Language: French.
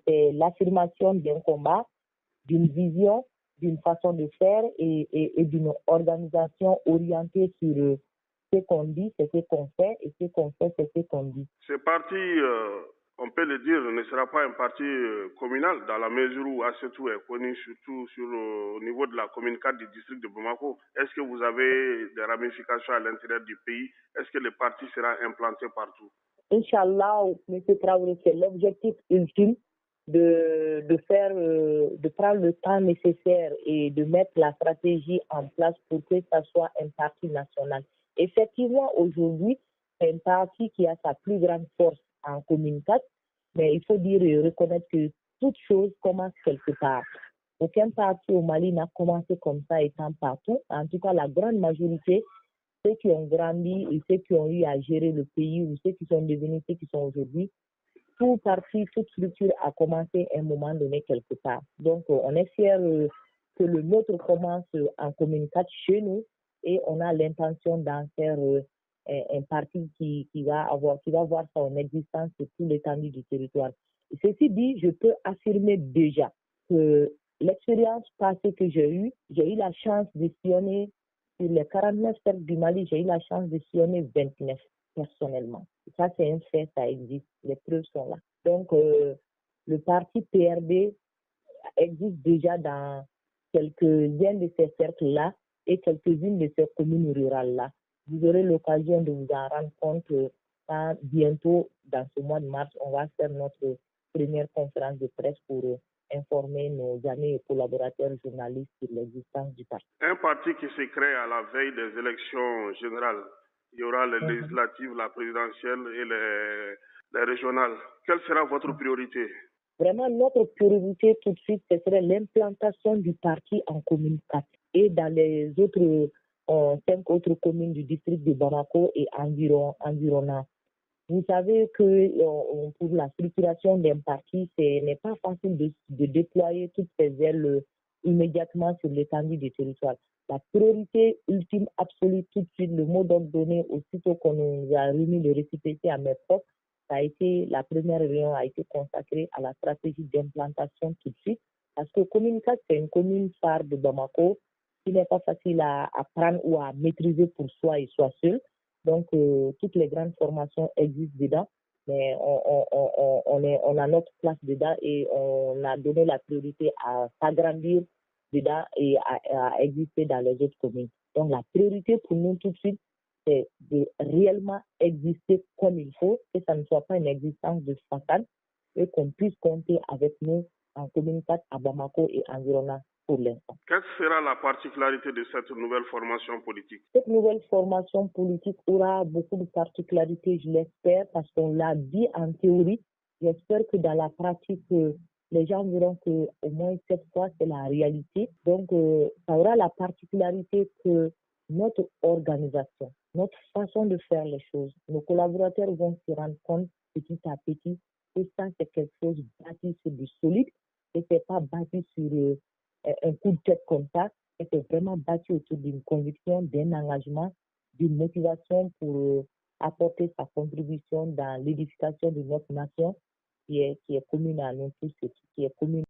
c'est l'affirmation d'un combat, d'une vision, d'une façon de faire et d'une organisation orientée sur ce qu'on dit, c'est ce qu'on fait, et ce qu'on fait, c'est ce qu'on dit. Ce parti, on peut le dire, ne sera pas un parti communal dans la mesure où Assetou est connu surtout au niveau de la commune 4 du district de Bamako. Est-ce que vous avez des ramifications à l'intérieur du pays? Est-ce que le parti sera implanté partout? Inch'Allah, M. Traoré, c'est l'objectif ultime de prendre le temps nécessaire et de mettre la stratégie en place pour que ça soit un parti national. Effectivement, aujourd'hui, c'est un parti qui a sa plus grande force en commune 4, mais il faut dire et reconnaître que toute chose commence quelque part. Aucun parti au Mali n'a commencé comme ça étant partout. En tout cas, la grande majorité, ceux qui ont grandi et ceux qui ont eu à gérer le pays ou ceux qui sont devenus ceux qui sont aujourd'hui, tout parti, toute structure a commencé à un moment donné quelque part. Donc, on est fiers que le nôtre commence en commune 4 chez nous et on a l'intention d'en faire un parti qui va voir son existence sur tout l'étendue du territoire. Ceci dit, je peux affirmer déjà que l'expérience passée que j'ai eu la chance de sillonner sur les 49 cercles du Mali, j'ai eu la chance de sillonner 29 personnellement. Ça, c'est un fait, ça existe. Les preuves sont là. Donc, le parti PRD existe déjà dans quelques-uns de ces cercles-là et quelques-unes de ces communes rurales-là. Vous aurez l'occasion de vous en rendre compte quand bientôt, dans ce mois de mars, on va faire notre première conférence de presse pour informer nos amis et collaborateurs journalistes sur l'existence du parti. Un parti qui se crée à la veille des élections générales. Il y aura les législatives, la présidentielle et les régionales. Quelle sera votre priorité? Vraiment, notre priorité tout de suite, ce serait l'implantation du parti en commune 4 et dans les autres 5 autres communes du district de Bamako et environnants. Vous savez que pour la structuration d'un parti, ce n'est pas facile de déployer toutes ces ailes immédiatement sur l'étendue du territoire. La priorité ultime, absolue, tout de suite, le mot d'ordre donné aussitôt qu'on nous a remis le récépissé à mes profs, la première réunion a été consacrée à la stratégie d'implantation tout de suite. Parce que commune 4, c'est une commune phare de Bamako qui n'est pas facile à prendre ou à maîtriser pour soi et soi seul. Donc, toutes les grandes formations existent dedans, mais on a notre place dedans et on a donné la priorité à s'agrandir dedans et à exister dans les autres communes. Donc, la priorité pour nous tout de suite, c'est de réellement exister comme il faut, que ça ne soit pas une existence de façade et qu'on puisse compter avec nous en commune 4 à Bamako et environnant pour l'instant. Quelle sera la particularité de cette nouvelle formation politique? Cette nouvelle formation politique aura beaucoup de particularités, je l'espère, parce qu'on l'a dit en théorie. J'espère que dans la pratique, les gens verront que au moins cette fois, c'est la réalité. Donc, ça aura la particularité que notre organisation, notre façon de faire les choses, nos collaborateurs vont se rendre compte petit à petit que ça, c'est quelque chose bâti sur du solide et c'est pas bâti sur un coup de tête comme ça. Et c'est vraiment bâti autour d'une conviction, d'un engagement, d'une motivation pour apporter sa contribution dans l'édification de notre nation qui est commune à nous tous et qui est commune